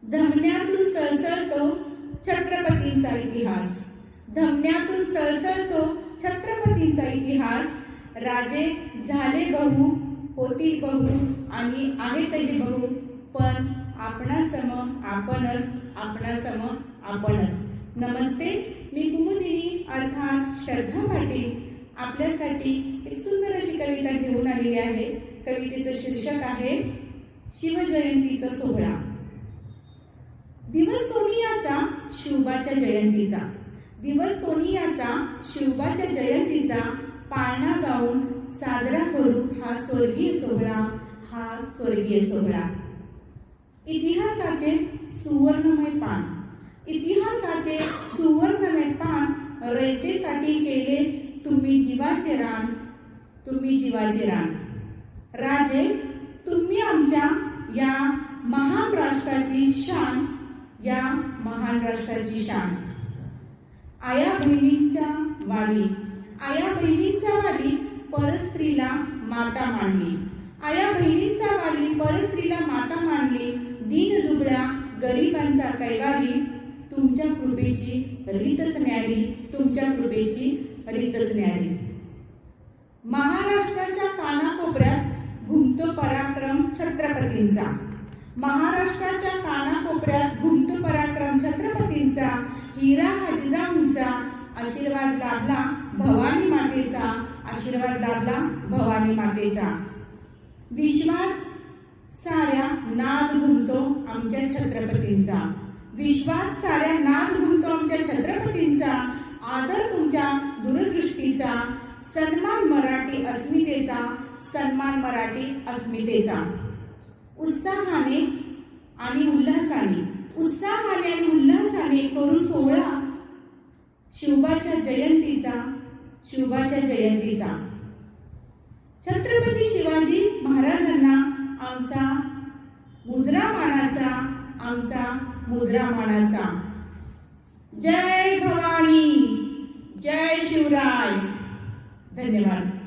धमन्यातून सळसळतो छत्रपतींचा इतिहास, धमन्यातून सळसळतो छत्रपतींचा इतिहास। राजे झाले बहु, होतील बहु आणि आहेतही बहु, पण आपणासम आपणच, आपणासम आपणच। नमस्ते, मी कुमुदिनी अर्थात श्रद्धा पाटील आपल्यासाठी एक सुंदर अशी कविता घेऊन आलेली आहे। कवितेचं शीर्षक आहे शिवजयंतीचा सोहळा। दिवस सोनियाचा शिवबाच्या जयंतीचा, दिवस सोनियाचा शिवबाच्या जयंतीचा, पाळणा गाऊन साजरा करू हा स्वर्गीय सोहळा, हा स्वर्गीय सोहळा। इतिहासाचे सुवर्णमय पान, इतिहासाचे सुवर्णमय पान, रयतेसाठी केले तुम्ही जीवाचे रान, तुम्ही जीवाचे रान। राजे तुम्ही आमच्या या महान राष्ट्राची शान, या महान राष्ट्राची शान। आया बहिणींच्या वाली, आया बहिणींचा वाली परस्त्रीला माता मानली, आया बहिणींचा वाली परस्त्रीला माता मानली। दीन दुबळ्या गरिबांचा कैवारी, तुमच्या कृपेची रीतच न्यारी, तुमच्या कृपेची रीतच न्यारी। महाराष्ट्राच्या कानाकोपऱ्यात घुमतो पराक्रम छत्रपतींचा, महाराष्ट्राच्या कानाकोपऱ्यात घुमतो पराक्रम छत्रपतींचा। हिरा हा जिजाऊंचा आशीर्वाद लाभला भवानी मातेचा, आशीर्वाद लाभला भवानी मातेचा। विश्वात साऱ्या नाद घुमतो आमच्या छत्रपतींचा, विश्वात साऱ्या नाद घुमतो आमच्या छत्रपतींचा। आदर तुमच्या दूरदृष्टीचा, सन्मान मराठी अस्मितेचा, सन्मान मराठी अस्मितेचा। उत्साहाने आणि उल्हासाने, उत्साहाने आणि उल्हासाने करू सोहळा शिवबाच्या जयंतीचा, शिवबाच्या जयंतीचा। छत्रपती शिवाजी महाराजांना आमचा मुजरा मानाचा, आमचा मुजरा मानाचा। जय भवानी, जय शिवराय। धन्यवाद।